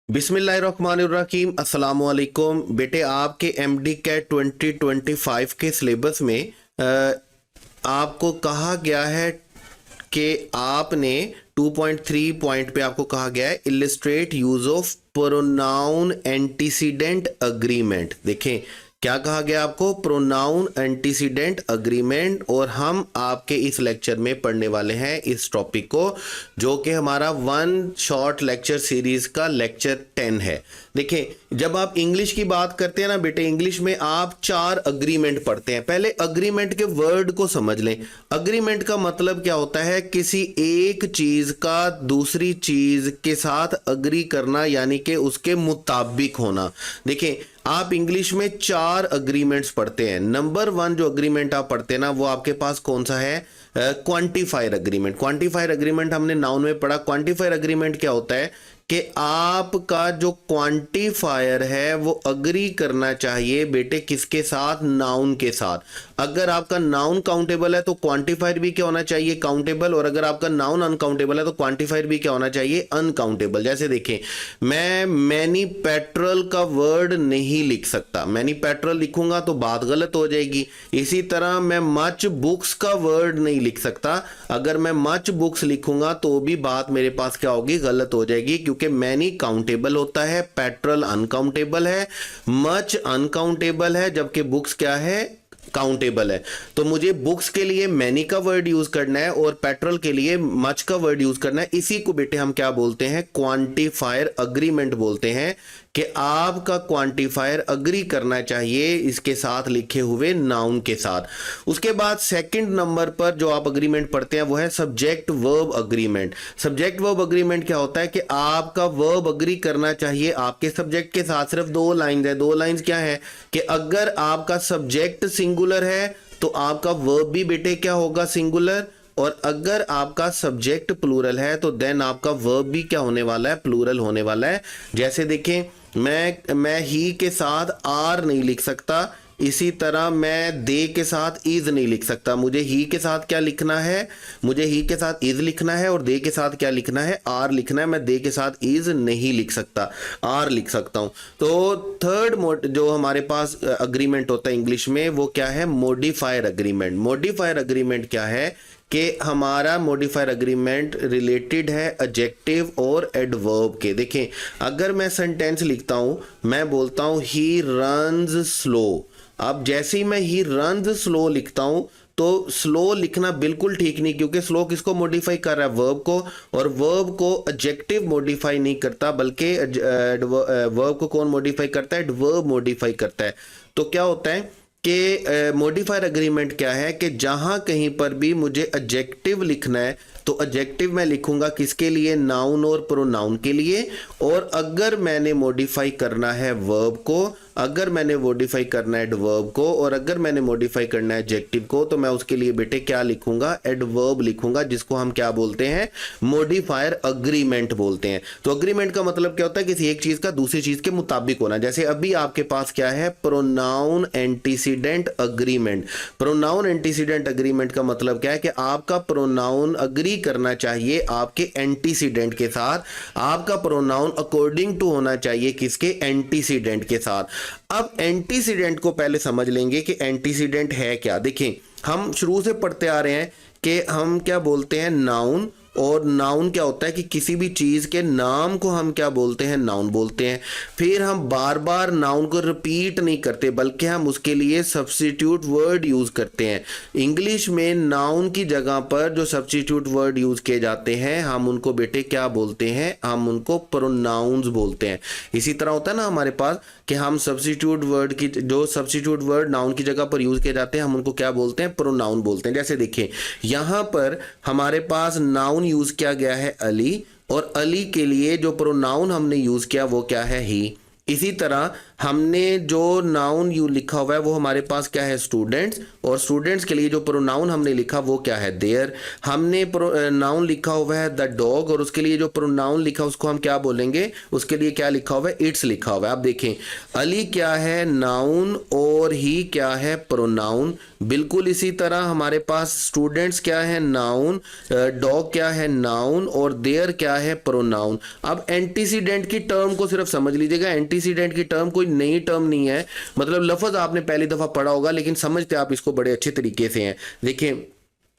बिस्मिल्लाहिर्रहमानिर्रहीम अस्सलाम वालेकुम। बेटे आपके एमडी कैट 2025 के सिलेबस में आपको कहा गया है कि आपने 2.3 पॉइंट पे आपको कहा गया है illustrate use of pronoun antecedent agreement. देखें क्या कहा गया आपको, प्रोनाउन एंटीसीडेंट अग्रीमेंट। और हम आपके इस लेक्चर में पढ़ने वाले हैं इस टॉपिक को, जो कि हमारा वन शॉर्ट लेक्चर सीरीज का लेक्चर 10 है। देखें जब आप इंग्लिश की बात करते हैं ना बेटे, इंग्लिश में आप 4 अग्रीमेंट पढ़ते हैं। पहले अग्रीमेंट के वर्ड को समझ लें। अग्रीमेंट का मतलब क्या होता है, किसी एक चीज का दूसरी चीज के साथ अग्री करना, यानी कि उसके मुताबिक होना। देखें आप इंग्लिश में 4 अग्रीमेंट्स पढ़ते हैं। नंबर 1 जो अग्रीमेंट आप पढ़ते हैं ना, वो आपके पास कौन सा है, क्वांटिफायर अग्रीमेंट। क्वांटिफायर अग्रीमेंट हमने नाउन में पढ़ा। क्वांटिफायर अग्रीमेंट क्या होता है कि आपका जो क्वांटिफायर है वो अग्री करना चाहिए बेटे किसके साथ, नाउन के साथ। अगर आपका नाउन काउंटेबल है तो क्वांटिफायर भी क्या होना चाहिए, काउंटेबल। और अगर आपका नाउन अनकाउंटेबल है तो क्वांटिफायर भी क्या होना चाहिए, अनकाउंटेबल। जैसे देखें मैं मैनी पेट्रोल का वर्ड नहीं लिख सकता, मैनी पेट्रोल लिखूंगा तो बात गलत हो जाएगी। इसी तरह मैं मच बुक्स का वर्ड नहीं लिख सकता, अगर मैं मच बुक्स लिखूंगा तो भी बात मेरे पास क्या होगी, गलत हो जाएगी, क्योंकि मैनी काउंटेबल होता है, पेट्रोल अनकाउंटेबल है, मच अनकाउंटेबल है, जबकि बुक्स क्या है, काउंटेबल है। तो मुझे बुक्स के लिए मैनी का वर्ड यूज करना है और पेट्रोल के लिए मच का वर्ड यूज करना है। इसी को बेटे हम क्या बोलते हैं, क्वांटिफायर अग्रीमेंट बोलते हैं, कि आपका क्वांटिफायर अग्री करना चाहिए इसके साथ लिखे हुए नाउन के साथ। उसके बाद सेकंड नंबर पर जो आप अग्रीमेंट पढ़ते हैं वो है subject verb agreement. Subject verb agreement क्या होता है कि आपका वर्ब अग्री करना चाहिए आपके सब्जेक्ट के साथ। सिर्फ 2 लाइंस है। 2 लाइंस क्या है कि अगर आपका सब्जेक्ट सिंगुलर है तो आपका वर्ब भी बेटे क्या होगा, सिंगुलर। और अगर आपका सब्जेक्ट प्लूरल है तो देन आपका वर्ब भी क्या होने वाला है, प्लूरल होने वाला है। जैसे देखें मैं ही के साथ आर नहीं लिख सकता, इसी तरह मैं दे के साथ इज नहीं लिख सकता। मुझे ही के साथ क्या लिखना है, मुझे ही के साथ इज लिखना है, और दे के साथ क्या लिखना है, आर लिखना है। मैं दे के साथ इज नहीं लिख सकता, आर लिख सकता हूं। तो थर्ड जो हमारे पास अग्रीमेंट होता है इंग्लिश में वो क्या है, मॉडिफायर अग्रीमेंट। मॉडिफायर अग्रीमेंट क्या है कि हमारा मॉडिफायर अग्रीमेंट रिलेटेड है एडजेक्टिव और एडवर्ब के। देखें अगर मैं सेंटेंस लिखता हूं, मैं बोलता हूं ही रन्स स्लो। अब जैसे ही मैं ही रन्स स्लो लिखता हूं तो स्लो लिखना बिल्कुल ठीक नहीं, क्योंकि स्लो किसको मॉडिफाई कर रहा है, वर्ब को। और वर्ब को एडजेक्टिव मॉडिफाई नहीं करता, बल्कि वर्ब को कौन मॉडिफाई करता है, एडवर्ब मॉडिफाई करता है। तो क्या होता है कि मॉडिफायर अग्रीमेंट क्या है कि जहां कहीं पर भी मुझे एडजेक्टिव लिखना है तो एडजेक्टिव मैं लिखूंगा किसके लिए, नाउन और प्रोनाउन के लिए। और अगर मैंने मॉडिफाई करना है वर्ब को, अगर मैंने मॉडिफाई करना है एडवर्ब को, और अगर मैंने मॉडिफाई करना है एडजेक्टिव को, तो मैं उसके लिए बेटे क्या लिखूंगा, एडवर्ब लिखूंगा, जिसको हम क्या बोलते हैं, मॉडिफायर अग्रीमेंट बोलते हैं। तो अग्रीमेंट का मतलब क्या होता है, किसी एक चीज का दूसरी चीज के मुताबिक होना। जैसे अभी आपके पास क्या है, pronoun antecedent agreement. Pronoun antecedent agreement का मतलब क्या है कि आपका प्रोनाउन अग्री करना चाहिए आपके एंटीसीडेंट के साथ, आपका प्रोनाउन अकॉर्डिंग टू होना चाहिए किसके, एंटीसीडेंट के साथ। अब एंटीसीडेंट को पहले समझ लेंगे कि एंटीसीडेंट है क्या। देखें हम शुरू से पढ़ते आ रहे हैं कि हम क्या बोलते हैं, नाउन। और नाउन क्या होता है कि किसी भी चीज के नाम को हम क्या बोलते हैं, नाउन बोलते हैं। फिर हम बार बार नाउन को रिपीट नहीं करते, बल्कि हम उसके लिए सब्स्टिट्यूट वर्ड यूज करते हैं। इंग्लिश में नाउन की जगह पर जो सब्स्टिट्यूट वर्ड यूज किए जाते हैं हम उनको बेटे क्या बोलते हैं, हम उनको प्रोनाउंस बोलते हैं। इसी तरह होता है ना हमारे पास कि हम सब्स्टिट्यूट वर्ड की, जो सब्स्टिट्यूट वर्ड नाउन की जगह पर यूज किए जाते हैं हम उनको क्या बोलते हैं, प्रोनाउन बोलते हैं। जैसे देखिए यहां पर हमारे पास नाउन यूज किया गया है अली, और अली के लिए जो प्रोनाउन हमने यूज किया वो क्या है, ही। इसी तरह हमने जो नाउन यू लिखा हुआ है वो हमारे पास क्या है, स्टूडेंट्स, और स्टूडेंट्स के लिए जो प्रोनाउन हमने लिखा वो क्या है, देयर। हमने नाउन लिखा हुआ है द डॉग, और उसके लिए जो प्रोनाउन लिखा उसको हम क्या बोलेंगे, उसके लिए क्या लिखा हुआ है, इट्स लिखा हुआ है। आप देखें अली क्या है नाउन और ही क्या है प्रोनाउन। बिल्कुल इसी तरह हमारे पास स्टूडेंट्स क्या है नाउन, डॉग क्या है नाउन, और देयर क्या है प्रोनाउन। अब एंटीसीडेंट की टर्म को सिर्फ समझ लीजिएगा, एंटीसीडेंट की टर्म कोई नई टर्म नहीं है, मतलब लफ्ज आपने पहली दफा पढ़ा होगा लेकिन समझते आप इसको बड़े अच्छे तरीके से हैं। देखिए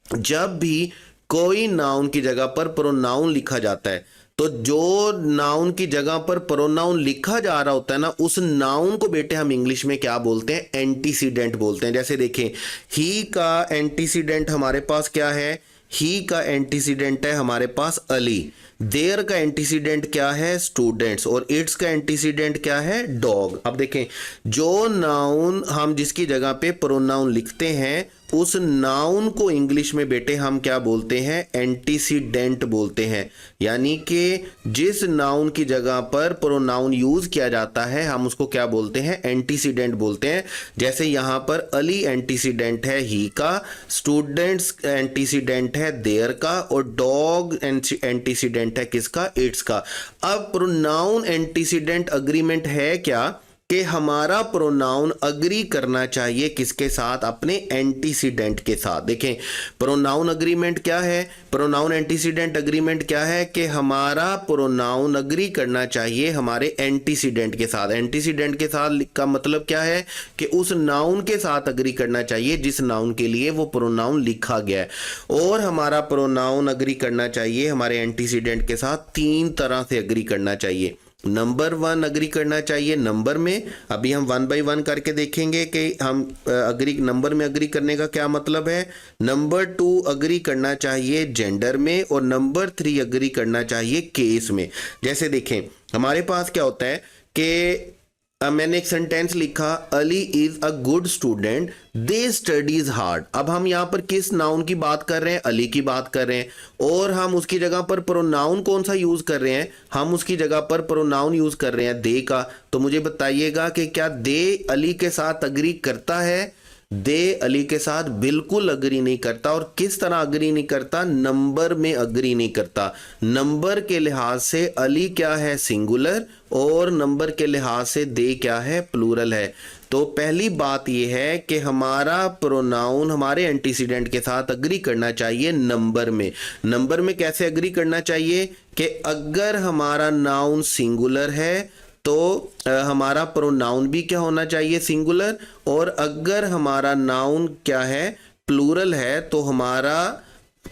जब भी कोई नाउन की जगह पर प्रोनाउन लिखा जाता है तो जो नाउन की जगह पर प्रोनाउन लिखा जा रहा होता है ना, उस नाउन को बेटे हम इंग्लिश में क्या बोलते हैं, एंटीसीडेंट बोलते हैं। जैसे देखें ही का एंटीसीडेंट हमारे पास क्या है, ही का एंटीसीडेंट है हमारे पास अली, देयर का एंटीसीडेंट क्या है, स्टूडेंट्स, और इट्स का एंटीसीडेंट क्या है, डॉग। अब देखें जो नाउन हम जिसकी जगह पे प्रोनाउन लिखते हैं उस नाउन को इंग्लिश में बेटे हम क्या बोलते हैं, एंटीसीडेंट बोलते हैं। यानी कि जिस नाउन की जगह पर प्रोनाउन यूज किया जाता है हम उसको क्या बोलते हैं, एंटीसीडेंट बोलते हैं। जैसे यहां पर अली एंटीसीडेंट है ही का, स्टूडेंट्स एंटीसीडेंट है देयर का, और डॉग एंटीसीडेंट है किसका, इट्स का। अब प्रोनाउन एंटीसीडेंट अग्रीमेंट है क्या कि हमारा प्रोनाउन अग्री करना चाहिए किसके साथ, अपने एंटीसीडेंट के साथ। देखें प्रोनाउन अग्रीमेंट क्या है, प्रोनाउन एंटीसीडेंट अग्रीमेंट क्या है कि हमारा प्रोनाउन अग्री करना चाहिए हमारे एंटीसीडेंट के साथ। एंटीसीडेंट के साथ का मतलब क्या है कि उस नाउन के साथ अग्री करना चाहिए जिस नाउन के लिए वो प्रोनाउन लिखा गया है, और हमारा प्रोनाउन अग्री करना चाहिए हमारे एंटीसीडेंट के साथ तीन तरह से अग्री करना चाहिए। नंबर वन अग्री करना चाहिए नंबर में, अभी हम वन बाय वन करके देखेंगे कि हम अग्री नंबर में अग्री करने का क्या मतलब है। नंबर टू अग्री करना चाहिए जेंडर में, और नंबर थ्री अग्री करना चाहिए केस में। जैसे देखें हमारे पास क्या होता है कि मैंने एक सेंटेंस लिखा Ali is a good student they studies hard. अब हम यहाँ पर किस नाउन की बात कर रहे हैं, अली की बात कर रहे हैं, और हम उसकी जगह पर प्रोनाउन कौन सा यूज कर रहे हैं, हम उसकी जगह पर प्रोनाउन यूज कर रहे हैं दे का। तो मुझे बताइएगा कि क्या दे अली के साथ अग्री करता है, दे अली के साथ बिल्कुल अग्री नहीं करता। और किस तरह अग्री नहीं करता, नंबर में अग्री नहीं करता। नंबर के लिहाज से अली क्या है, सिंगुलर, और नंबर के लिहाज से दे क्या है, प्लूरल है। तो पहली बात यह है कि हमारा प्रोनाउन हमारे एंटीसीडेंट के साथ अग्री करना चाहिए नंबर में। नंबर में कैसे अग्री करना चाहिए कि अगर हमारा नाउन सिंगुलर है तो हमारा प्रोनाउन भी क्या होना चाहिए, सिंगुलर, और अगर हमारा नाउन क्या है, प्लूरल है, तो हमारा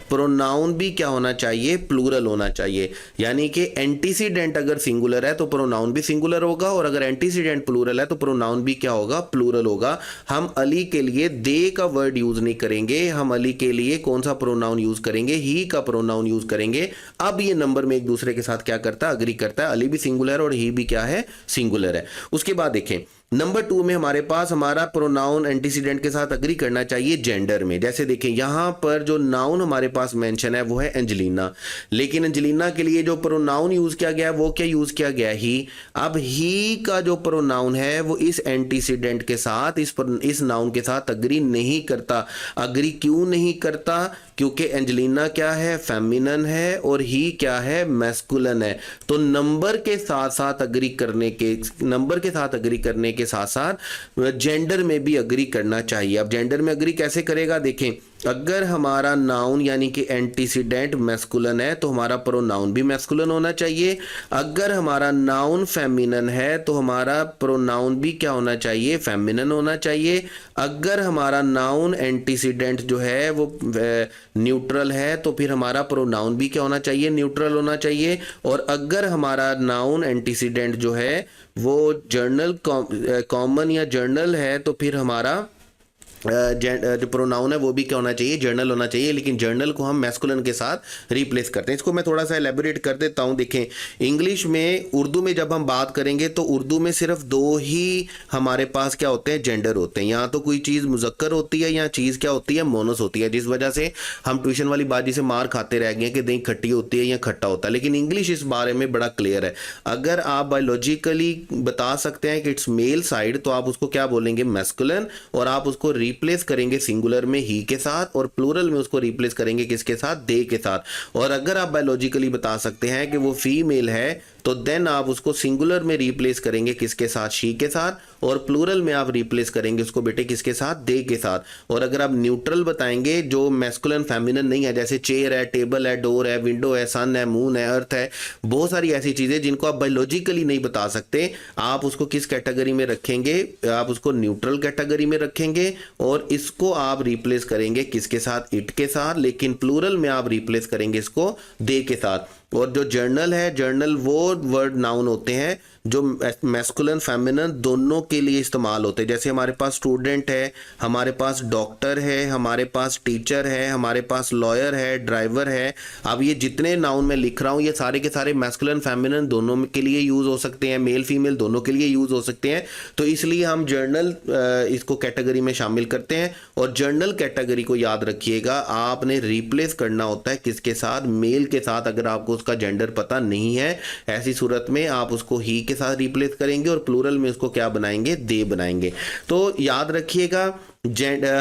प्रोनाउन भी क्या होना चाहिए, प्लूरल होना चाहिए। यानी कि एंटीसीडेंट अगर सिंगुलर है तो प्रोनाउन भी सिंगुलर होगा, और अगर एंटीसीडेंट प्लूरल है तो प्रोनाउन भी क्या होगा, प्लूरल होगा। हम अली के लिए दे का वर्ड यूज नहीं करेंगे, हम अली के लिए कौन सा प्रोनाउन यूज करेंगे, ही का प्रोनाउन यूज करेंगे। अब ये नंबर में एक दूसरे के साथ क्या करता है, अग्री करता है। अली भी सिंगुलर और ही भी क्या है, सिंगुलर है। उसके बाद देखें नंबर टू में हमारे पास हमारा प्रोनाउन एंटीसीडेंट के साथ अग्री करना चाहिए जेंडर में। जैसे देखें यहां पर जो नाउन हमारे पास मेंशन है वो है एंजेलिना, लेकिन एंजेलिना के लिए जो प्रोनाउन यूज किया गया है वो क्या यूज किया गया, ही। अब ही का जो प्रोनाउन है वो इस एंटीसीडेंट के साथ इस नाउन के साथ अग्री नहीं करता। अग्री क्यों नहीं करता, क्योंकि एंजेलिना क्या है, फेमिनन है, और ही क्या है, मैस्कुलिन है। तो नंबर के साथ साथ अग्री करने के साथ साथ जेंडर में भी अग्री करना चाहिए। अब जेंडर में अग्री कैसे करेगा, देखें अगर हमारा नाउन यानी कि एंटीसीडेंट मैस्कुलिन है तो हमारा प्रोनाउन भी मैस्कुलिन होना चाहिए। अगर हमारा नाउन फेमिनन है तो हमारा प्रोनाउन भी क्या होना चाहिए, फेमिनन होना चाहिए। अगर हमारा नाउन एंटीसीडेंट जो है वो न्यूट्रल है तो फिर हमारा प्रोनाउन भी क्या होना चाहिए, न्यूट्रल होना चाहिए। और अगर हमारा नाउन एंटीसीडेंट जो है वो जर्नल कॉमन या जर्नल है तो फिर हमारा जो प्रोनाउन है वो भी क्या होना चाहिए, जर्नल होना चाहिए, लेकिन जर्नल को हम मैस्कुलिन के साथ रिप्लेस करते हैं। इसको मैं थोड़ा सा एलेबोरेट कर देता हूँ। देखें, इंग्लिश में, उर्दू में जब हम बात करेंगे तो उर्दू में सिर्फ दो ही हमारे पास क्या होते हैं, जेंडर होते हैं। यहाँ तो कोई चीज़ मुज़क्कर होती है या चीज़ क्या होती है, मोनस होती है, जिस वजह से हम ट्यूशन वाली बाजी से मार खाते रह गए कि दही खट्टी होती है या खट्टा होता है। लेकिन इंग्लिश इस बारे में बड़ा क्लियर है। अगर आप बायोलॉजिकली बता सकते हैं कि इट्स मेल साइड, तो आप उसको क्या बोलेंगे, मैस्कुलिन, और आप उसको रिप्लेस करेंगे सिंगुलर में ही के साथ, और प्लूरल में उसको रिप्लेस करेंगे किसके साथ, दे के साथ। और अगर आप बायोलॉजिकली बता सकते हैं कि वो फीमेल है, तो देन आप उसको सिंगुलर में रिप्लेस करेंगे किसके साथ, शी के साथ, और प्लूरल में आप रिप्लेस करेंगे उसको बेटे किसके साथ, दे के साथ। और अगर आप न्यूट्रल बताएंगे जो मैस्कुलिन फेमिनिन नहीं है, जैसे चेयर है, टेबल है, डोर है, विंडो है, सन है, मून है, अर्थ है, बहुत सारी ऐसी चीजें जिनको आप बायोलॉजिकली नहीं बता सकते, आप उसको किस कैटेगरी में रखेंगे, आप उसको न्यूट्रल कैटेगरी में रखेंगे, और इसको आप रिप्लेस करेंगे किसके साथ, इट के साथ, लेकिन प्लूरल में आप रिप्लेस करेंगे इसको दे के साथ। और जो जर्नल है, जर्नल वो वर्ड नाउन होते हैं जो मैस्कुलिन फेमिनिन दोनों के लिए इस्तेमाल होते हैं। जैसे हमारे पास स्टूडेंट है, हमारे पास डॉक्टर है, हमारे पास टीचर है, हमारे पास लॉयर है, ड्राइवर है। अब ये जितने नाउन मैं लिख रहा हूँ ये सारे के सारे मैस्कुलिन फेमिनिन दोनों के लिए यूज़ हो सकते हैं, मेल फीमेल दोनों के लिए यूज़ हो सकते हैं। तो इसलिए हम जर्नल इसको कैटेगरी में शामिल करते हैं। और जर्नल कैटेगरी को याद रखिएगा, आपने रिप्लेस करना होता है किसके साथ, मेल के साथ। अगर आपको उसका जेंडर पता नहीं है, ऐसी सूरत में आप उसको ही के साथ रिप्लेस करेंगे और प्लूरल में उसको क्या बनाएंगे, दे बनाएंगे। तो याद रखिएगा,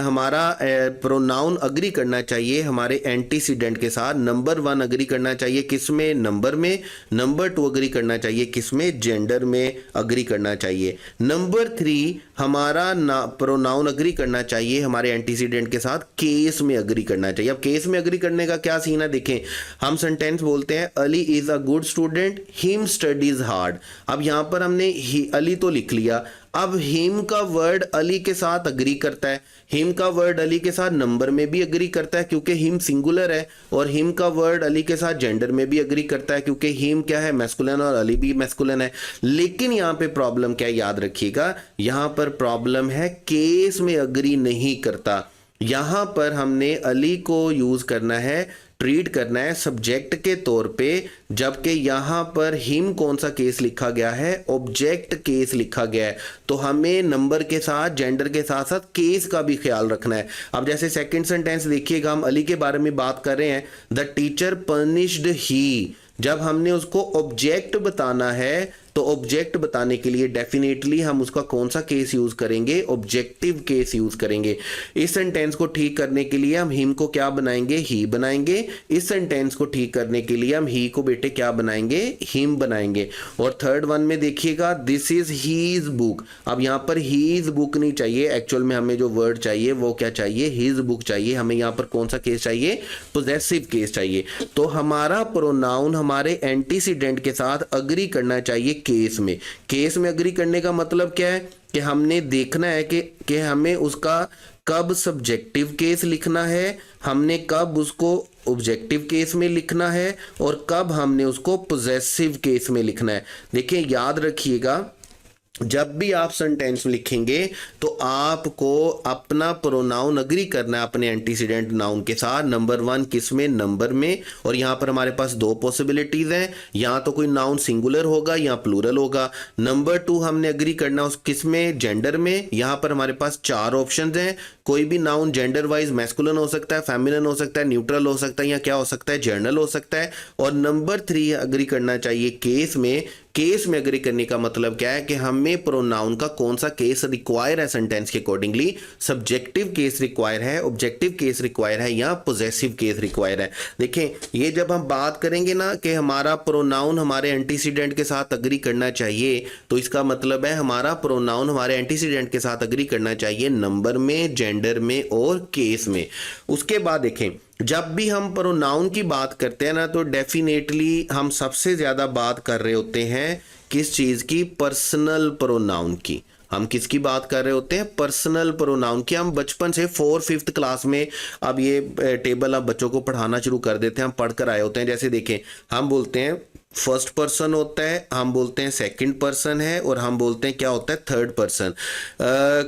हमारा प्रोनाउन अग्री करना चाहिए हमारे एंटीसीडेंट के साथ। नंबर 1 अग्री करना चाहिए किसमें, नंबर में। नंबर 2 अग्री करना चाहिए किसमें, जेंडर में अग्री करना चाहिए। नंबर 3 हमारा प्रोनाउन अग्री करना चाहिए हमारे एंटीसीडेंट के साथ, केस में अग्री करना चाहिए। अब केस में अग्री करने का क्या सीन है, देखें, हम सेंटेंस बोलते हैं Ali is a good student, him studies hard. अब यहां पर हमने अली तो लिख लिया, अब हिम का वर्ड अली के साथ अग्री करता है, हिम का वर्ड अली के साथ नंबर में भी अग्री करता है क्योंकि हिम सिंगुलर है, और हिम का वर्ड अली के साथ जेंडर में भी अग्री करता है क्योंकि हिम क्या है, मैस्कुलिन, और अली भी मैस्कुलिन है। लेकिन यहाँ पे प्रॉब्लम क्या है, याद रखिएगा, यहाँ पर प्रॉब्लम है केस में अग्री नहीं करता। यहां पर हमने अली को यूज करना है, ट्रीट करना है सब्जेक्ट के तौर पे, जबकि यहां पर हिम कौन सा केस लिखा गया है, ऑब्जेक्ट केस लिखा गया है। तो हमें नंबर के साथ, जेंडर के साथ साथ केस का भी ख्याल रखना है। अब जैसे सेकंड सेंटेंस देखिएगा, हम अली के बारे में बात कर रहे हैं, द टीचर पनिश्ड ही। जब हमने उसको ऑब्जेक्ट बताना है तो ऑब्जेक्ट बताने के लिए डेफिनेटली हम उसका कौन सा केस यूज करेंगे, ऑब्जेक्टिव केस यूज करेंगे। इस सेंटेंस को ठीक करने के लिए हम हिम को क्या बनाएंगे, ही बनाएंगे। इस सेंटेंस को ठीक करने के लिए हम ही को बेटे क्या बनाएंगे, हिम बनाएंगे। और थर्ड वन में देखिएगा, दिस इज हीज बुक। अब यहाँ पर हीज बुक नहीं चाहिए, एक्चुअल में हमें जो वर्ड चाहिए वो क्या चाहिए, हिज बुक चाहिए। हमें यहाँ पर कौन सा केस चाहिए, पोजेसिव केस चाहिए। तो हमारा प्रोनाउन हमारे एंटीसीडेंट के साथ अग्री करना चाहिए केस में। केस में अग्री करने का मतलब क्या है कि हमने देखना है कि हमें उसका कब सब्जेक्टिव केस लिखना है, हमने कब उसको ऑब्जेक्टिव केस में लिखना है, और कब हमने उसको पोजेसिव केस में लिखना है। देखिए, याद रखिएगा, जब भी आप सेंटेंस लिखेंगे तो आपको अपना प्रोनाउन अग्री करना है अपने एंटीसीडेंट नाउन के साथ। नंबर 1 किसमें, नंबर में। और यहाँ पर हमारे पास 2 पॉसिबिलिटीज हैं, यहाँ तो कोई नाउन सिंगुलर होगा या प्लूरल होगा। नंबर 2 हमने अग्री करना उस किसमें, जेंडर में। यहाँ पर हमारे पास 4 ऑप्शन हैं, कोई भी नाउन जेंडर वाइज मैस्कुलिन हो सकता है, फेमिनिन हो सकता है, न्यूट्रल हो सकता है, या क्या हो सकता है, जर्नल हो सकता है। और नंबर 3 अग्री करना चाहिए केस में। केस में अग्री करने का मतलब क्या है कि हमें प्रोनाउन का कौन सा केस रिक्वायर है सेंटेंस के अकॉर्डिंगली, सब्जेक्टिव केस रिक्वायर है, ऑब्जेक्टिव केस रिक्वायर है, या पोजेसिव केस रिक्वायर है। देखें, ये जब हम बात करेंगे ना कि हमारा प्रोनाउन हमारे एंटीसीडेंट के साथ अग्री करना चाहिए, तो इसका मतलब है हमारा प्रोनाउन हमारे एंटीसीडेंट के साथ अग्री करना चाहिए नंबर में, जेंडर में और केस में। उसके बाद देखें, जब भी हम प्रोनाउन की बात करते हैं ना, तो डेफिनेटली हम सबसे ज्यादा बात कर रहे होते हैं किस चीज की, पर्सनल प्रोनाउन की। हम किसकी बात कर रहे होते हैं, पर्सनल प्रोनाउन की। हम बचपन से 4th क्लास में अब ये टेबल अब बच्चों को पढ़ाना शुरू कर देते हैं, हम पढ़कर आए होते हैं। जैसे देखें, हम बोलते हैं फर्स्ट पर्सन होता है, हम बोलते हैं सेकंड पर्सन है, और हम बोलते हैं क्या होता है थर्ड पर्सन।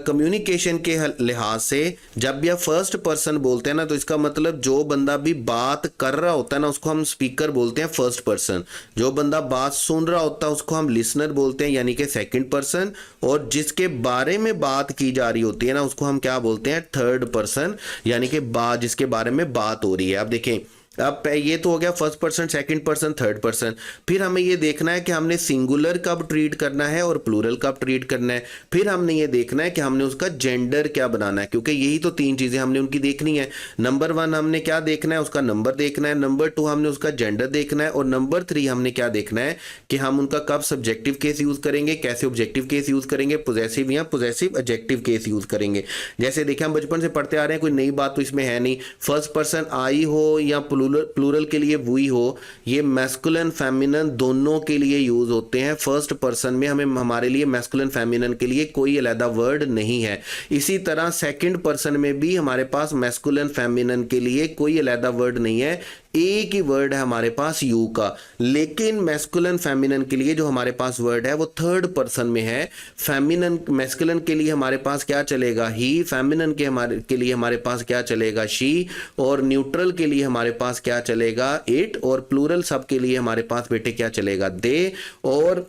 कम्युनिकेशन के लिहाज से जब भी आप फर्स्ट पर्सन बोलते हैं ना, तो इसका मतलब जो बंदा भी बात कर रहा होता है ना, उसको हम स्पीकर बोलते हैं फर्स्ट पर्सन। जो बंदा बात सुन रहा होता है उसको हम लिसनर बोलते हैं यानी कि सेकंड पर्सन, और जिसके बारे में बात की जा रही होती है ना, उसको हम क्या बोलते हैं थर्ड पर्सन, यानी कि बात जिसके बारे में बात हो रही है। अब देखें, अब ये तो हो गया first person, second person, third person. फिर हमें ये देखना है कि हमने सिंगुलर कब ट्रीट करना है और प्लूरल कब ट्रीट करना है। फिर हमने ये देखना है कि हमने उसका जेंडर क्या बनाना है, क्योंकि यही तो तीन चीजें हमने उनकी देखनी है। नंबर 1 हमने क्या देखना है, उसका नंबर देखना है। नंबर 2 हमने उसका जेंडर देखना है। और नंबर 3 हमने क्या देखना है कि हम उनका कब सब्जेक्टिव केस यूज करेंगे, कैसे ऑब्जेक्टिव केस यूज करेंगे, पॉजेसिव या पॉजेसिव एडजेक्टिव केस यूज करेंगे। जैसे देखिए, हम बचपन से पढ़ते आ रहे हैं, कोई नई बात तो इसमें है नहीं। फर्स्ट पर्सन आई हो या प्लूरल के लिए वी हो, ये मैस्कुलिन फेमिनिन दोनों के लिए यूज होते हैं। फर्स्ट पर्सन में हमें हमारे लिए मैस्कुलिन फेमिनिन के लिए कोई अलग वर्ड नहीं है। इसी तरह सेकंड पर्सन में भी हमारे पास मैस्कुलिन फेमिनिन के लिए कोई अलग वर्ड नहीं है, एक ही वर्ड है हमारे पास यू का। लेकिन मैस्कुलिन फेमिनिन के लिए जो हमारे पास वर्ड है वो थर्ड पर्सन में है। फेमिनिन मैस्कुलिन के लिए हमारे पास क्या चलेगा ही, फेमिनिन के लिए हमारे पास क्या चलेगा शी, और न्यूट्रल के लिए हमारे पास क्या चलेगा इट, और प्लूरल सब के लिए हमारे पास बेटे क्या चलेगा दे। और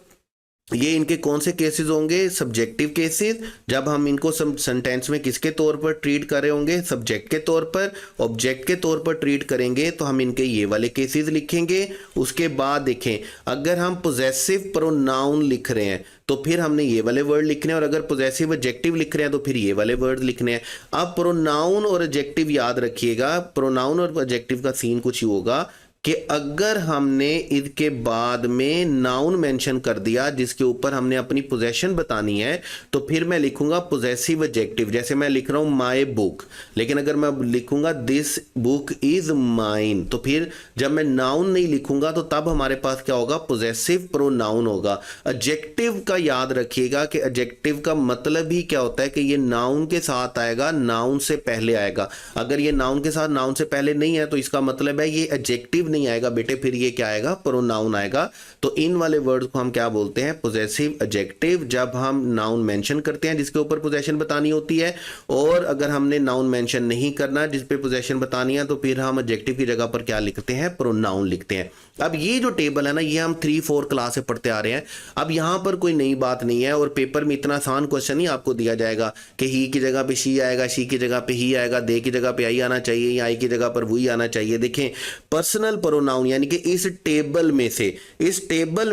ये इनके कौन से केसेस होंगे, सब्जेक्टिव केसेस, जब हम इनको सेंटेंस में किसके तौर पर ट्रीट कर रहे होंगे, सब्जेक्ट के तौर पर। ऑब्जेक्ट के तौर पर ट्रीट करेंगे तो हम इनके ये वाले केसेस लिखेंगे। उसके बाद देखें, अगर हम पोजेसिव प्रोनाउन लिख रहे हैं तो फिर हमने ये वाले वर्ड लिखने हैं, और अगर पोजेसिव एडजेक्टिव लिख रहे हैं तो फिर ये वाले वर्ड लिखने हैं। अब प्रोनाउन और एडजेक्टिव याद रखिएगा, प्रोनाउन और एडजेक्टिव का सीन कुछ ही होगा कि अगर हमने इसके बाद में नाउन मेंशन कर दिया जिसके ऊपर हमने अपनी पोजेशन बतानी है, तो फिर मैं लिखूंगा पोजेसिव एडजेक्टिव। जैसे मैं लिख रहा हूं माय बुक, लेकिन अगर मैं लिखूंगा दिस बुक इज माइन, तो फिर जब मैं नाउन नहीं लिखूंगा तो तब हमारे पास क्या होगा, पोजेसिव प्रोनाउन होगा। एडजेक्टिव का याद रखिएगा कि एडजेक्टिव का मतलब ही क्या होता है कि ये नाउन के साथ आएगा, नाउन से पहले आएगा। अगर ये नाउन के साथ नाउन से पहले नहीं है तो इसका मतलब है ये एडजेक्टिव नहीं आएगा बेटे, फिर ये क्या आएगा, प्रोनाउन आएगा। तो इन वाले वर्ड्स को हम क्या बोलते हैं, पोजेसिव एडजेक्टिव, जब हम नाउन मेंशन करते हैं जिसके ऊपर पोजेशन बतानी होती है। और अगर हमने नाउन मेंशन नहीं करना जिस पे पोजेशन बतानी है, तो फिर हम एडजेक्टिव की जगह पर क्या लिखते हैं, प्रोनाउन लिखते हैं। अब ये जो टेबल है ना, ये हम 3-4 क्लास से पढ़ते आ रहे हैं। अब यहां पर कोई नई बात नहीं है, और पेपर में इतना आसान क्वेश्चन ही आपको दिया जाएगा कि ही की जगह पे शी आएगा, शी की जगह पे ही आएगा, दे की जगह पे आई आना चाहिए, या आई की जगह पर वही आना चाहिए। देखें, पर्सनल प्रोनाउन यानी कि इस टेबल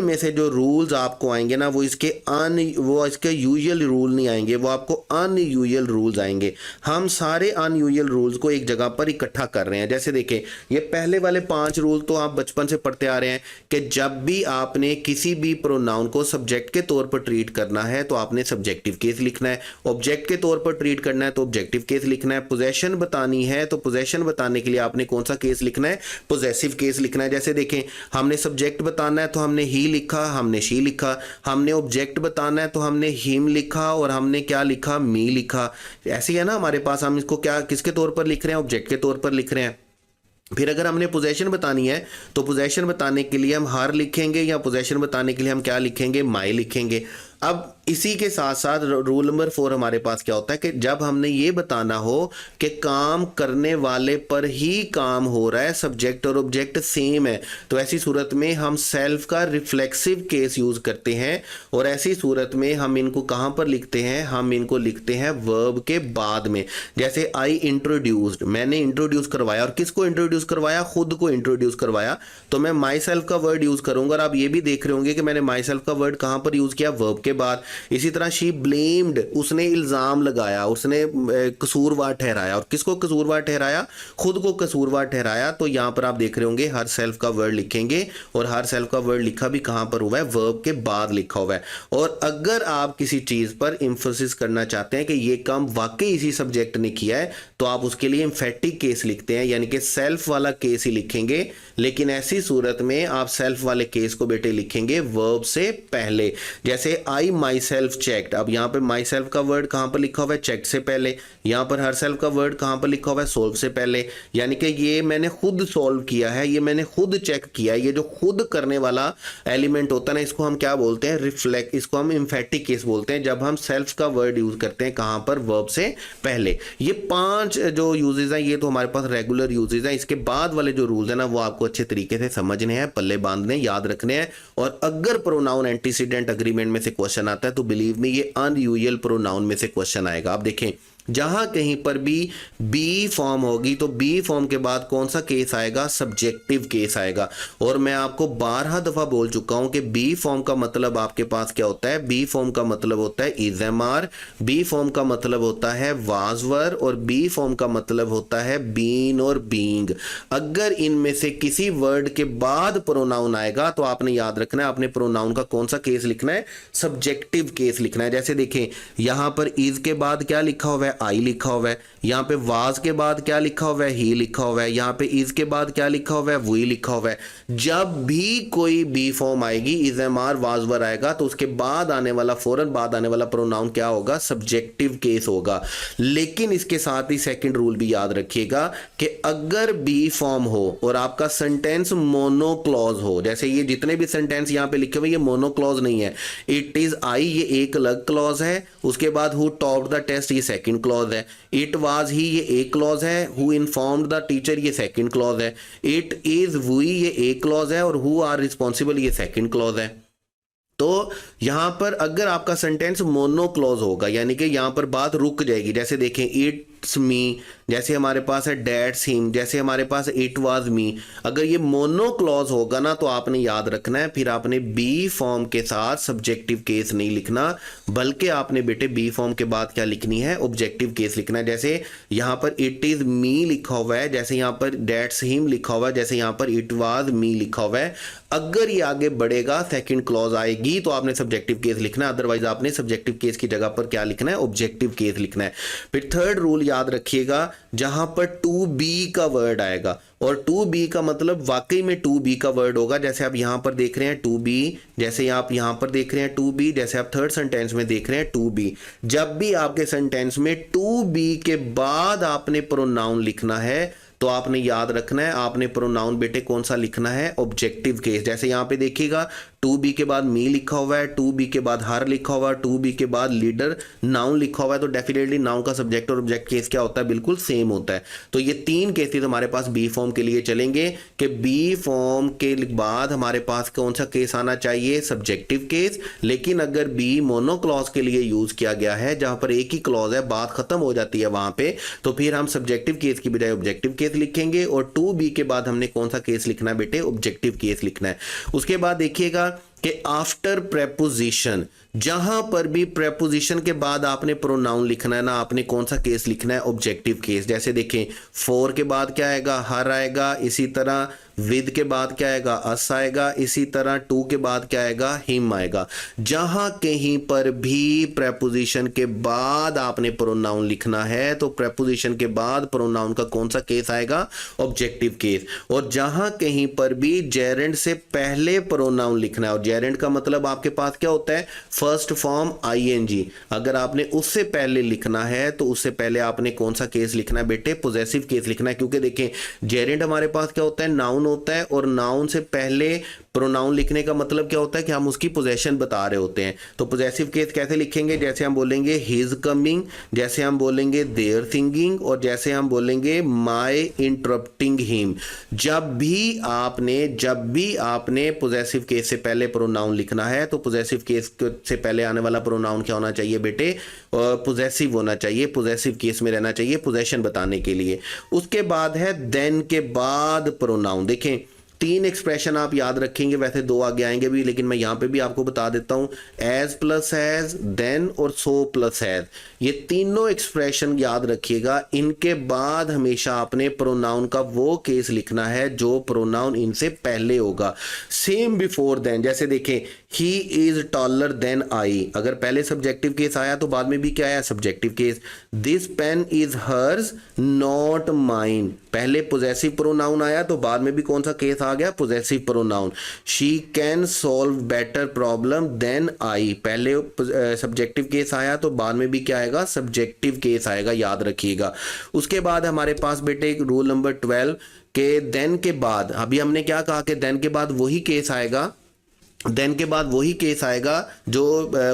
में से जो रूल्स आपको आएंगे ना, वो इसके यूजुअल रूल नहीं आएंगे, वो आपको अनयूजुअल रूल्स आएंगे। हम सारे अनयूजुअल रूल्स को एक जगह पर इकट्ठा कर रहे हैं। जैसे देखें, ये पहले वाले 5 रूल तो आप बचपन से पढ़ते आ रहे हैं कि जब भी आपने किसी भी प्रोनाउन को सब्जेक्ट के तौर पर ट्रीट करना है तो आपने सब्जेक्टिव केस लिखना है, ऑब्जेक्ट के तौर पर ट्रीट करना है तो ऑब्जेक्टिव केस लिखना है, पोजेशन बतानी है तो पोजेशन बताने के लिए आपने कौन सा केस लिखना है, पोजेसिव केस लिखना है। जैसे देखें, हमने सब्जेक्ट बताना है तो हमने ही लिखा, हमने शी लिखा। हमने ऑब्जेक्ट बताना है तो हमने हिम लिखा, और हमने क्या लिखा, मी लिखा। ऐसे ही है ना हमारे पास, हम इसको क्या किसके तौर पर लिख रहे हैं, ऑब्जेक्ट के तौर पर लिख रहे हैं। फिर अगर हमने पोजेशन बतानी है तो पोजेशन बताने के लिए हम हर लिखेंगे, या पोजेशन बताने के लिए हम क्या लिखेंगे, माई लिखेंगे। अब इसी के साथ साथ रूल नंबर 4 हमारे पास क्या होता है कि जब हमने ये बताना हो कि काम करने वाले पर ही काम हो रहा है, सब्जेक्ट और ऑब्जेक्ट सेम है, तो ऐसी सूरत में हम सेल्फ का रिफ्लेक्सिव केस यूज करते हैं। और ऐसी सूरत में हम इनको कहां पर लिखते हैं, हम इनको लिखते हैं वर्ब के बाद में। जैसे आई इंट्रोड्यूस्ड, मैंने इंट्रोड्यूस करवाया, और किसको इंट्रोड्यूस करवाया, खुद को इंट्रोड्यूस करवाया, तो मैं माई सेल्फ का वर्ड यूज करूंगा। और आप ये भी देख रहे होंगे कि मैंने माई सेल्फ का वर्ड कहां पर यूज किया, वर्ब के बाद। इसी तरह शी ब्लेम्ड, उसने इल्जाम लगाया, उसने कसूरवार ठहराया। और किसको कसूरवार ठहराया, खुद को कसूरवार ठहराया। तो यहां पर आप देख रहे होंगे हर सेल्फ का वर्ड लिखेंगे, और हर सेल्फ का वर्ड लिखा भी कहां पर हुआ है, वर्ब के बाद लिखा हुआ है। और अगर आप किसी चीज पर इंफोसिस करना चाहते हैं कि ये काम वाकई इसी सब्जेक्ट ने किया है, तो आप उसके लिए एम्फेटिक केस लिखते हैं, यानी कि सेल्फ वाला केस ही लिखेंगे। लेकिन ऐसी सूरत में आप सेल्फ वाले केस को बेटे लिखेंगे वर्ब से पहले। जैसे आई माई सेल्फ चेक्ड। अब यहाँ पे माई सेल्फ का वर्ड कहाँ पर लिखा हुआ है, चेक से पहले। यहाँ पर हर सेल्फ का वर्ड कहाँ पर लिखा हुआ है, सोल्व से पहले। यानी कि ये मैंने खुद सोल्व किया है, ये मैंने खुद चेक किया है। ये जो खुद करने वाला एलिमेंट होता है ना, इसको हम क्या बोलते हैं, रिफ्लेक्ट। इसको हम एम्फेटिक केस बोलते हैं जब हम सेल्फ का वर्ड यूज करते हैं कहाँ पर, वर्ब से पहले। ये 5 जो यूजेस हैं ये तो हमारे पास रेगुलर यूजेस हैं। इसके बाद वाले जो रूल्स हैं ना वो आपको अच्छे तरीके से समझने हैं, पल्ले बांधने, याद रखने हैं। और अगर प्रोनाउन एंटीसीडेंट अग्रीमेंट में से क्वेश्चन आता है तो बिलीव मी ये अनयूजुअल प्रोनाउन में से क्वेश्चन आएगा। आप देखें जहां कहीं पर भी बी फॉर्म होगी तो बी फॉर्म के बाद कौन सा केस आएगा, सब्जेक्टिव केस आएगा। और मैं आपको 12 दफा बोल चुका हूं कि बी फॉर्म का मतलब आपके पास क्या होता है, बी फॉर्म का मतलब होता है is am are, be form का मतलब होता है वाज वर, और बी फॉर्म का मतलब होता है बीन और बीइंग। अगर इनमें से किसी वर्ड के बाद प्रोनाउन आएगा तो आपने याद रखना है, आपने प्रोनाउन का कौन सा केस लिखना है, सब्जेक्टिव केस लिखना है। जैसे देखें यहां पर इज के बाद क्या लिखा हुआ है, आई लिखा हुआ है। यहाँ पे वाज के बाद क्या लिखा हुआ है, ही लिखा हुआ है। यहाँ पे इज के बाद क्या लिखा हुआ है, वी लिखा हुआ है। जब भी कोई बी फॉर्म आएगी, is am are was were आएगा, तो उसके बाद आने वाला, फौरन बाद आने वाला प्रोनाउन क्या होगा, सब्जेक्टिव केस होगा। लेकिन इसके साथ ही सेकंड रूल भी याद रखिएगा कि अगर बी फॉर्म हो और आपका सेंटेंस मोनोक्लॉज हो, जैसे ये जितने भी सेंटेंस यहाँ पे लिखे हुए ये मोनोक्लॉज नहीं है। इट इज आई ये एक अलग क्लॉज है, उसके बाद हु टॉप्ड द टेस्ट ये सेकंड क्लॉज है। इट वाज ही ये एक क्लॉज है, हु इन्फॉर्म्ड द टीचर ये सेकंड क्लॉज है। इट इज वी ये एक क्लॉज है और हु आर रिस्पॉन्सिबल ये सेकंड क्लॉज है। तो यहां पर अगर आपका सेंटेंस मोनोक्लॉज होगा यानी कि यहां पर बात रुक जाएगी। जैसे देखें इट्स मी, जैसे हमारे पास है डैट्स हिम, जैसे हमारे पास इट वाज मी। अगर ये मोनोक्लॉज होगा ना तो आपने याद रखना है, फिर आपने बी फॉर्म के साथ सब्जेक्टिव केस नहीं लिखना, बल्कि आपने बेटे बी फॉर्म के बाद क्या लिखनी है, ऑब्जेक्टिव केस लिखना है। जैसे यहां पर इट इज मी लिखा हुआ है, जैसे यहां पर डैट्स हिम लिखा हुआ है, जैसे यहां पर इट वाज मी लिखा हुआ है। अगर ये आगे बढ़ेगा, सेकंड क्लॉज आएगी तो आपने सब्जेक्टिव केस लिखना है, अदरवाइज आपने सब्जेक्टिव केस की जगह पर क्या लिखना है, ऑब्जेक्टिव केस लिखना है। फिर थर्ड रूल याद रखिएगा, जहां पर टू बी का वर्ड आएगा, और टू बी का मतलब वाकई में टू बी का वर्ड होगा। जैसे आप यहां पर देख रहे हैं टू बी, जैसे आप यहां पर देख रहे हैं टू बी, जैसे आप थर्ड सेंटेंस में देख रहे हैं टू बी। जब भी आपके सेंटेंस में टू बी के बाद आपने प्रोनाउन लिखना है तो आपने याद रखना है, आपने प्रोनाउन बेटे कौन सा लिखना है, ऑब्जेक्टिव केस। जैसे यहां पे देखिएगा टू बी के बाद मी लिखा हुआ है, टू बी के बाद हर लिखा हुआ है, टू बी के बाद लीडर नाउन लिखा हुआ है, तो डेफिनेटली नाउन का सब्जेक्ट और ऑब्जेक्ट केस क्या होता है, बिल्कुल सेम होता है। तो ये 3 केसेस हमारे पास बी फॉर्म के लिए चलेंगे कि बी फॉर्म के बाद हमारे पास कौन सा केस आना चाहिए, सब्जेक्टिव केस। लेकिन अगर बी मोनोक्लॉज के लिए यूज किया गया है, जहां पर एक ही क्लॉज है, बात खत्म हो जाती है वहां पे, तो फिर हम सब्जेक्टिव केस की बजाय ऑब्जेक्टिव केस लिखेंगे। और टू बी के बाद हमने कौन सा केस लिखना है बेटे, ऑब्जेक्टिव केस लिखना है। उसके बाद देखिएगा कि आफ्टर प्रेपोजिशन, जहां पर भी प्रेपोजिशन के बाद आपने प्रोनाउन लिखना है ना, आपने कौन सा केस लिखना है, ऑब्जेक्टिव केस। जैसे देखें फॉर के बाद क्या आएगा, हर आएगा, इसी तरह विद के बाद क्या आएगा, अस आएगा, इसी तरह टू के बाद क्या आएगा, हिम आएगा। जहां कहीं पर भी प्रेपोजिशन के बाद आपने प्रोनाउन लिखना है तो प्रेपोजिशन के बाद प्रोनाउन का कौन सा केस आएगा, ऑब्जेक्टिव केस। और जहां कहीं पर भी जेरेंड से पहले प्रोनाउन लिखना है, और जेरेंड का मतलब आपके पास क्या होता है, फर्स्ट फॉर्म आईएनजी। अगर आपने उससे पहले लिखना है तो उससे पहले आपने कौन सा केस लिखना है बेटे, पोजेसिव केस लिखना है। क्योंकि देखें जेरेंड हमारे पास क्या होता है, नाउन होता है, और नाउन से पहले प्रोनाउन लिखने का मतलब क्या होता है कि हम उसकी पोजेशन बता रहे होते हैं। तो पोजेसिव केस कैसे लिखेंगे, जैसे हम बोलेंगे हिज कमिंग, जैसे हम बोलेंगे देयर सिंगिंग, और जैसे हम बोलेंगे माय इंटरप्टिंग हिम। जब भी आपने पोजेसिव केस से पहले प्रोनाउन लिखना है तो पोजेसिव केस से पहले आने वाला प्रोनाउन क्या होना चाहिए बेटे, पोजेसिव होना चाहिए, पोजेसिव केस में रहना चाहिए पोजेशन बताने के लिए। उसके बाद है देन के बाद प्रोनाउन। देखें 3 एक्सप्रेशन आप याद रखेंगे, वैसे 2 आगे आएंगे भी, लेकिन मैं यहां पे भी आपको बता देता हूं, एज प्लस एज, देन और सो प्लस एज, ये तीनों एक्सप्रेशन याद रखिएगा। इनके बाद हमेशा आपने प्रोनाउन का वो केस लिखना है जो प्रोनाउन इनसे पहले होगा। सेम बिफोर देन, जैसे देखें ही इज टॉलर देन आई, अगर पहले सब्जेक्टिव केस आया तो बाद में भी क्या आया, subjective case. This pen is hers not mine, पहले पोजेसिव प्रोनाउन आया तो बाद में भी कौन सा केस आ गया, possessive pronoun. She can solve better problem than I, पहले सब्जेक्टिव केस आया तो बाद में भी क्या आएगा, सब्जेक्टिव केस आएगा, याद रखिएगा। उसके बाद हमारे पास बेटे रूल नंबर 12 के देन के बाद, अभी हमने क्या कहा कि देन के बाद वही केस आएगा, देन के बाद वही केस आएगा जो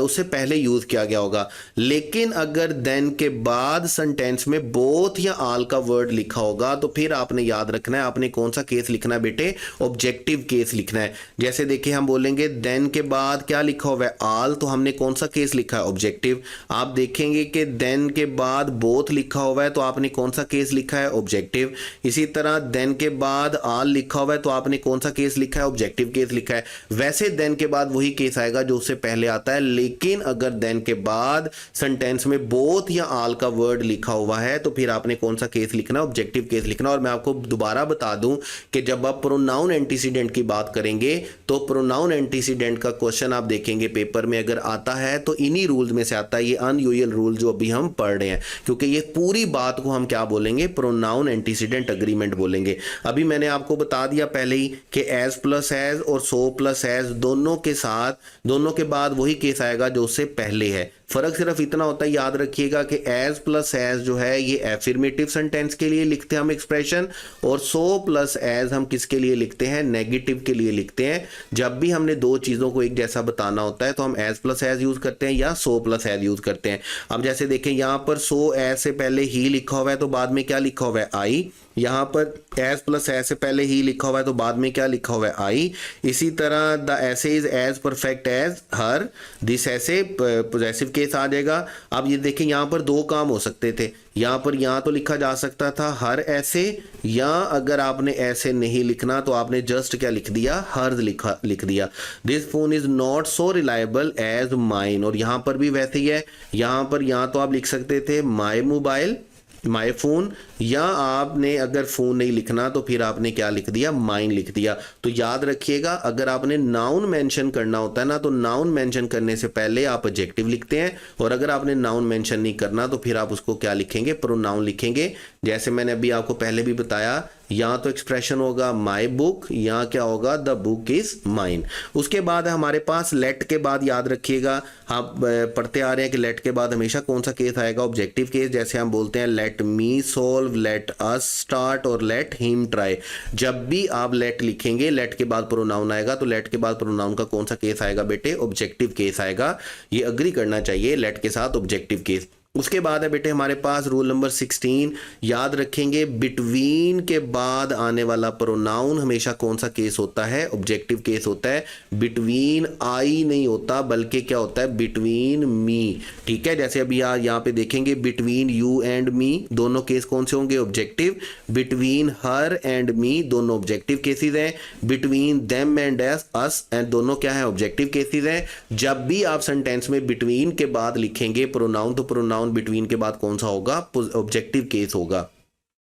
उससे पहले यूज किया गया होगा। लेकिन अगर देन के बाद सेंटेंस में बोथ या ऑल का वर्ड लिखा होगा तो फिर आपने याद रखना है, आपने कौन सा केस लिखना है बेटे, ऑब्जेक्टिव केस लिखना है। जैसे देखिए हम बोलेंगे देन के बाद क्या लिखा हुआ है, ऑल, तो हमने कौन सा केस लिखा है, ऑब्जेक्टिव। आप देखेंगे कि देन के बाद बोथ लिखा हुआ है तो आपने कौन सा केस लिखा है, ऑब्जेक्टिव। इसी तरह देन के बाद ऑल लिखा हुआ है तो आपने कौन सा केस लिखा है, ऑब्जेक्टिव केस लिखा है। वैसे देन के बाद वही केस आएगा जो उससे पहले आता है, लेकिन अगर देन के बाद सेंटेंस में बोथ या ऑल का वर्ड लिखा हुआ है तो फिर आपने कौन सा केस लिखना, ऑब्जेक्टिव केस लिखना। और मैं आपको दोबारा बता दूं कि जब आप प्रोनाउन एंटीसीडेंट की बात करेंगे तो प्रोनाउन एंटीसीडेंट का क्वेश्चन आप देखेंगे पेपर में अगर आता है तो इन्हीं रूल्स में से आता है, ये अनयूजुअल रूल जो अभी हम पढ़ रहे हैं, क्योंकि ये पूरी बात को हम क्या बोलेंगे, प्रोनाउन एंटीसीडेंट अग्रीमेंट बोलेंगे। अभी मैंने आपको बता दिया पहले ही कि एज प्लस एज और सो प्लस एज दोनों के साथ, दोनों के बाद वही केस आएगा जो उससे पहले है। फर्क सिर्फ इतना होता है, याद रखिएगा कि एज प्लस एज जो है ये एफर्मेटिव सेंटेंस के लिए लिखते हैं हम एक्सप्रेशन, और सो प्लस एज हम किसके लिए लिखते हैं, नेगेटिव के लिए लिखते हैं। जब भी हमने दो चीजों को एक जैसा बताना होता है तो हम एज प्लस एज यूज करते हैं या सो प्लस एज यूज करते हैं। अब जैसे देखें यहाँ पर सो एज से पहले ही लिखा हुआ है तो बाद में क्या लिखा हुआ है, आई। यहाँ पर एज प्लस एज से पहले ही लिखा हुआ है तो बाद में क्या लिखा हुआ है, आई। इसी तरह the essay is as perfect as her, this essay possessive case आ जाएगा। अब ये देखें यहाँ पर दो काम हो सकते थे, यहाँ पर यहाँ तो लिखा जा सकता था हर ऐसे, या अगर आपने ऐसे नहीं लिखना तो आपने जस्ट क्या लिख दिया, हर लिख दिया। This phone is not so reliable as mine, और यहाँ पर भी वैसे ही है, यहाँ पर यहाँ तो आप लिख सकते थे माई मोबाइल, माई फोन, या आपने अगर फोन नहीं लिखना तो फिर आपने क्या लिख दिया, माइन लिख दिया। तो याद रखिएगा अगर आपने नाउन मेंशन करना होता है ना तो नाउन मेंशन करने से पहले आप एडजेक्टिव लिखते हैं, और अगर आपने नाउन मेंशन नहीं करना तो फिर आप उसको क्या लिखेंगे, प्रोनाउन लिखेंगे। जैसे मैंने अभी आपको पहले भी बताया, यहाँ तो एक्सप्रेशन होगा माई बुक, यहाँ क्या होगा, द बुक इज माइन। उसके बाद हमारे पास लेट के बाद याद रखिएगा, आप पढ़ते आ रहे हैं कि लेट के बाद हमेशा कौन सा केस आएगा, ऑब्जेक्टिव केस। जैसे हम बोलते हैं let me solve, let us start और लेट हिम ट्राई। जब भी आप लेट लिखेंगे, लेट के बाद प्रोनाउन आएगा तो लेट के बाद प्रोनाउन का कौन सा केस आएगा बेटे, ऑब्जेक्टिव केस आएगा। ये अग्री करना चाहिए, लेट के साथ ऑब्जेक्टिव केस। उसके बाद है बेटे हमारे पास रूल नंबर 16, याद रखेंगे बिटवीन के बाद आने वाला प्रोनाउन हमेशा कौन सा केस होता है, ऑब्जेक्टिव केस होता है। बिटवीन आई नहीं होता बल्कि क्या होता है, बिटवीन मी। ठीक है, जैसे अभी यहाँ पे देखेंगे बिटवीन यू एंड मी, दोनों केस कौन से होंगे, objective. Between her and me दोनों ऑब्जेक्टिव केसेस हैं। Between them and us and दोनों क्या है, ऑब्जेक्टिव केसेस हैं। जब भी आप सेंटेंस में बिटवीन के बाद लिखेंगे प्रोनाउन तो प्रोनाउन बिटवीन के बाद कौन सा होगा, ऑब्जेक्टिव केस होगा।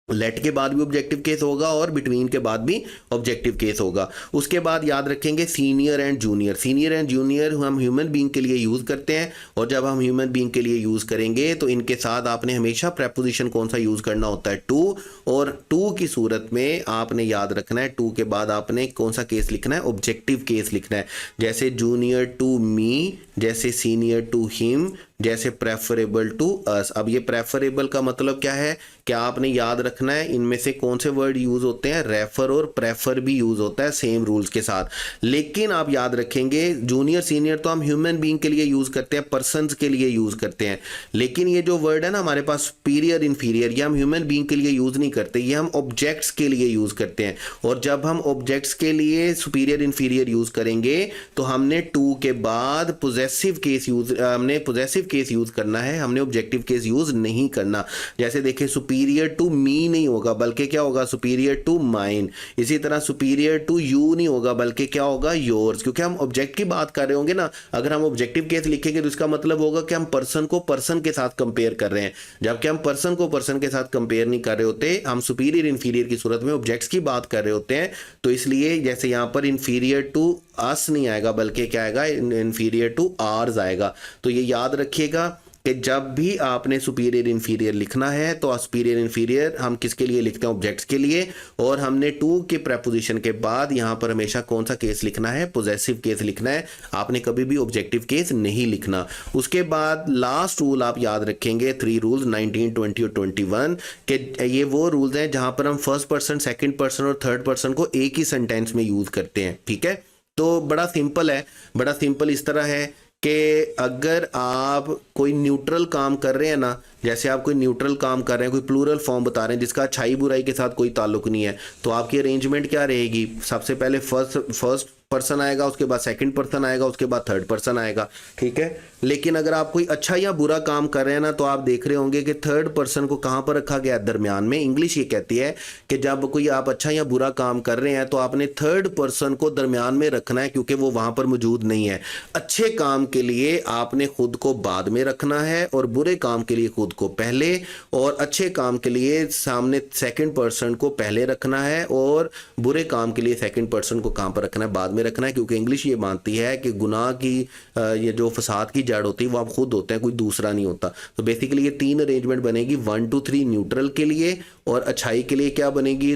लेट के बाद भी ऑब्जेक्टिव केस होगा और बिटवीन के बाद भी ऑब्जेक्टिव केस होगा। उसके बाद याद रखेंगे senior and junior. Senior and junior हम ह्यूमन बीइंग के लिए यूज करते हैं, और जब हम ह्यूमन बीइंग के लिए यूज करेंगे तो इनके साथ आपने हमेशा प्रेपोजिशन कौन सा यूज करना होता है, टू। और टू की सूरत में आपने याद रखना है, टू के बाद आपने कौन सा केस लिखना है, ऑब्जेक्टिव केस लिखना है। जैसे जूनियर टू मी, जैसे सीनियर टू हिम, जैसे प्रेफरेबल टू अस। अब ये प्रेफरेबल का मतलब क्या है, क्या आपने याद रखना है इनमें से कौन से वर्ड यूज होते हैं, रेफर और प्रेफर भी यूज होता है सेम रूल्स के साथ। लेकिन आप याद रखेंगे जूनियर सीनियर तो हम ह्यूमन बीइंग के लिए यूज करते हैं, पर्सन्स के लिए यूज करते हैं। लेकिन ये जो वर्ड है ना हमारे पास सुपीरियर इंफीरियर, ये हम ह्यूमन बीइंग के लिए यूज नहीं करते, ये हम ऑब्जेक्ट्स के लिए यूज करते हैं। और जब हम ऑब्जेक्ट्स के लिए सुपीरियर इंफीरियर यूज करेंगे तो हमने टू के बाद पोजेसिव केस यूज, हमने पोजेसिव केस यूज करना है, हमने ऑब्जेक्टिव केस यूज नहीं करना। जैसे देखिए सुपीरियर टू मी नहीं होगा बल्कि क्या होगा, सुपीरियर टू माइन। इसी तरह सुपीरियर टू यू नहीं होगा बल्कि क्या होगा, योर्स, क्योंकि हम ऑब्जेक्ट की बात कर रहे होंगे ना। अगर हम ऑब्जेक्टिव केस लिखेंगे तो इसका मतलब होगा कि हम पर्सन को पर्सन के साथ कंपेयर कर रहे हैं, जबकि हम पर्सन को पर्सन के साथ कंपेयर नहीं कर रहे होते, हम सुपीरियर इंफीरियर की सूरत में ऑब्जेक्ट्स की बात कर रहे होते हैं। तो इसलिए जैसे यहाँ पर इंफीरियर टू अस नहीं आएगा बल्कि क्या आएगा, इंफीरियर टू आर्स आएगा। तो ये याद रखिएगा कि जब भी आपने सुपीरियर इंफीरियर लिखना है तो सुपीरियर इंफीरियर हम किसके लिए लिखते हैं, ऑब्जेक्ट्स के लिए। और हमने टू के प्रेपोजिशन के बाद यहाँ पर हमेशा कौन सा केस लिखना है, पोजेसिव केस लिखना है, आपने कभी भी ऑब्जेक्टिव केस नहीं लिखना। उसके बाद लास्ट रूल आप याद रखेंगे, 3 रूल्स 19, 20 और 21 के ये वो रूल्स हैं जहाँ पर हम फर्स्ट पर्सन, सेकेंड पर्सन और थर्ड पर्सन को एक ही सेंटेंस में यूज करते हैं। ठीक है, तो बड़ा सिंपल है, बड़ा सिंपल इस तरह है कि अगर आप कोई न्यूट्रल काम कर रहे हैं ना, जैसे आप कोई न्यूट्रल काम कर रहे हैं, कोई प्लूरल फॉर्म बता रहे हैं जिसका अच्छाई बुराई के साथ कोई ताल्लुक नहीं है, तो आपकी अरेंजमेंट क्या रहेगी, सबसे पहले फर्स्ट पर्सन आएगा, उसके बाद सेकंड पर्सन आएगा, उसके बाद थर्ड पर्सन आएगा। ठीक है, लेकिन अगर आप कोई अच्छा या बुरा काम कर रहे हैं ना, तो आप देख रहे होंगे कि थर्ड पर्सन को कहाँ पर रखा गया है, दरमियान में। इंग्लिश ये कहती है कि जब कोई आप अच्छा या बुरा काम कर रहे हैं तो आपने थर्ड पर्सन को दरमियान में रखना है, क्योंकि वो वहां पर मौजूद नहीं है। अच्छे काम के लिए आपने खुद को बाद में रखना है और बुरे काम के लिए खुद को पहले, और अच्छे काम के लिए सामने सेकंड पर्सन को पहले रखना है और बुरे काम के लिए सेकंड पर्सन को कहां पर रखना है, बाद में रखना है। क्योंकि इंग्लिश ये मानती है कि गुनाह की ये जो फसाद की जड़ होती है वो आप खुद होते हैं, कोई दूसरा नहीं होता। तो बेसिकली ये 3 अरेंजमेंट बनेगी, 1 2 3 न्यूट्रल के लिए, और अच्छाई के लिए क्या बनेगी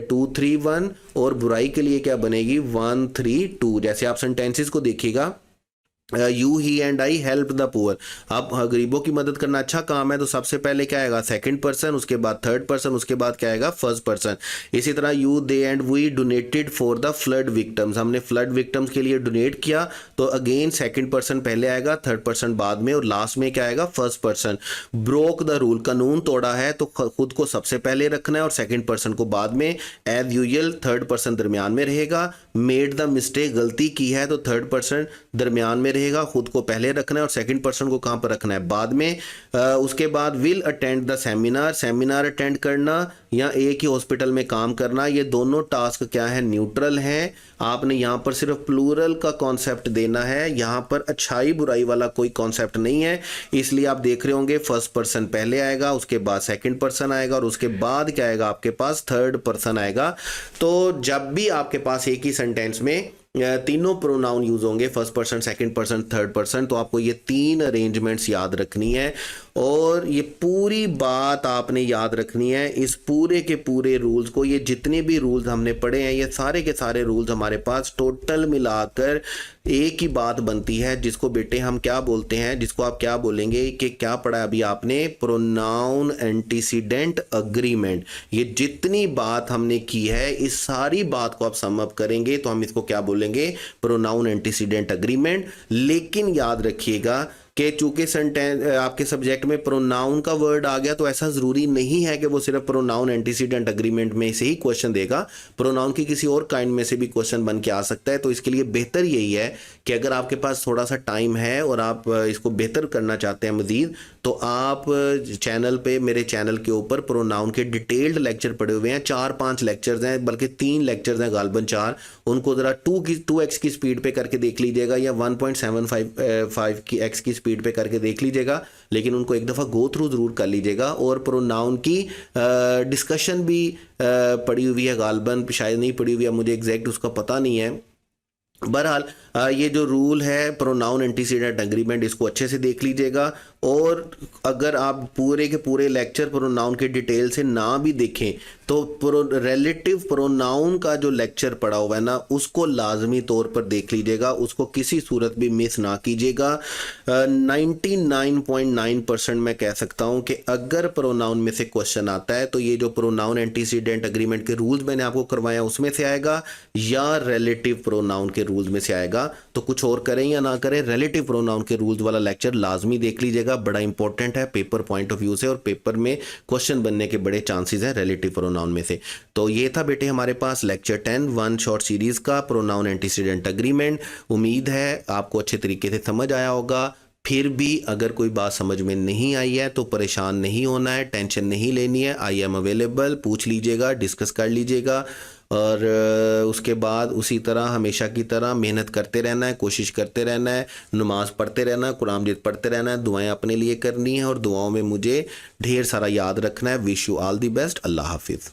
2 3 1, और बुराई के लिए क्या बनेगी 1 3 2। जैसे आप सेंटेंसेस को देखिएगा, you he and I help the poor. अब गरीबों की मदद करना अच्छा काम है, तो सबसे पहले क्या आएगा, सेकंड पर्सन, उसके बाद थर्ड पर्सन, उसके बाद क्या आएगा, फर्स्ट पर्सन। इसी तरह you they and we donated for the flood victims, हमने फ्लड विक्टिम्स के लिए डोनेट किया, तो अगेन सेकंड पर्सन पहले आएगा, थर्ड पर्सन बाद में, और लास्ट में क्या आएगा, first person. Broke the rule, कानून तोड़ा है तो खुद को सबसे पहले रखना है और सेकंड पर्सन को बाद में। एज यूजुअल थर्ड पर्सन दरमियान में रहेगा। मेड द मिस्टेक, गलती की है तो थर्ड पर्सन दरमियान में रहेगा, खुद को पहले रखना है और सेकंड पर्सन को कहां पर रखना है, बाद में। उसके बाद will attend the seminar, seminar attend करना या एक ही हॉस्पिटल में काम करना, ये दोनों टास्क क्या है, न्यूट्रल हैं। आपने यहां पर सिर्फ प्लूरल का कॉन्सेप्ट देना है, यहां पर अच्छाई बुराई वाला कोई कॉन्सेप्ट नहीं है। इसलिए आप देख रहे होंगे फर्स्ट पर्सन पहले आएगा, उसके बाद सेकंड पर्सन आएगा, और उसके बाद क्या आएगा आपके पास, थर्ड पर्सन आएगा। तो जब भी आपके पास एक ही सेंटेंस में तीनों प्रोनाउन यूज होंगे, first person, second person, third person, तो आपको ये 3 अरेंजमेंट्स याद रखनी है। और ये पूरी बात आपने याद रखनी है, इस पूरे के पूरे रूल्स को, ये जितने भी रूल्स हमने पढ़े हैं, ये सारे के सारे रूल्स हमारे पास टोटल मिलाकर एक ही बात बनती है, जिसको बेटे हम क्या बोलते हैं, जिसको आप क्या बोलेंगे कि क्या पढ़ा अभी आपने, प्रोनाउन एंटीसीडेंट अग्रीमेंट। ये जितनी बात हमने की है, इस सारी बात को आप सम अप करेंगे तो हम इसको क्या बोलेंगे, प्रोनाउन एंटीसीडेंट अग्रीमेंट। लेकिन याद रखिएगा कि चूंकि सेंटेंस आपके सब्जेक्ट में प्रोनाउन का वर्ड आ गया, तो ऐसा जरूरी नहीं है कि वो सिर्फ प्रोनाउन एंटीसीडेंट अग्रीमेंट में से ही क्वेश्चन देगा, प्रोनाउन की किसी और काइंड में से भी क्वेश्चन बन के आ सकता है। तो इसके लिए बेहतर यही है कि अगर आपके पास थोड़ा सा टाइम है और आप इसको बेहतर करना चाहते हैं मजीद, तो आप चैनल पे, मेरे चैनल के ऊपर प्रोनाउन के डिटेल्ड लेक्चर पड़े हुए हैं, 4-5 लेक्चर्स हैं, बल्कि 3 लेक्चर्स हैं गालबन 4। उनको जरा 2x की स्पीड पे करके देख लीजिएगा या 1.75 की x की स्पीड पे करके देख लीजिएगा, लेकिन उनको एक दफ़ा गो थ्रू ज़रूर कर लीजिएगा। और प्रोनाउन की डिस्कशन भी पड़ी हुई है गालबन, शायद नहीं पड़ी हुई है, मुझे एग्जैक्ट उसका पता नहीं है। बहरहाल ये जो रूल है प्रोनाउन एंटीसीडेंट एग्रीमेंट, इसको अच्छे से देख लीजिएगा। और अगर आप पूरे के पूरे लेक्चर प्रोनाउन के डिटेल से ना भी देखें, तो रिलेटिव प्रोनाउन का जो लेक्चर पड़ा हुआ है ना, उसको लाजमी तौर पर देख लीजिएगा, उसको किसी सूरत भी मिस ना कीजिएगा। 99.9% मैं कह सकता हूं कि अगर प्रोनाउन में से क्वेश्चन आता है तो ये जो प्रोनाउन एंटीसीडेंट एग्रीमेंट के रूल्स मैंने आपको करवाया उसमें से आएगा, या रिलेटिव प्रोनाउन के रूल्स में से आएगा। तो कुछ और करें या ना करें, रिलेटिव प्रोनाउन के रूल्स वाला लेक्चर लाजमी देख लीजिएगा, बड़ा इंपॉर्टेंट है पेपर पॉइंट ऑफ व्यू से, और पेपर में क्वेश्चन बनने के बड़े चांसेस हैं रिलेटिव प्रोनाउन में से। तो ये था बेटे हमारे पास लेक्चर 10 1 शॉर्ट सीरीज का प्रोनाउन एंटीसीडेंट एग्रीमेंट। उम्मीद है आपको अच्छे तरीके से समझ आया होगा। फिर भी अगर कोई बात समझ में नहीं आई है तो परेशान नहीं होना है, टेंशन नहीं लेनी है। आई एम अवेलेबल, पूछ लीजिएगा, डिस्कस कर लीजिएगा। और उसके बाद उसी तरह हमेशा की तरह मेहनत करते रहना है, कोशिश करते रहना है, नमाज़ पढ़ते रहना है, कुरान मजीद पढ़ते रहना है, दुआएं अपने लिए करनी है और दुआओं में मुझे ढेर सारा याद रखना है। Wish you all the best. अल्लाह हाफिज़।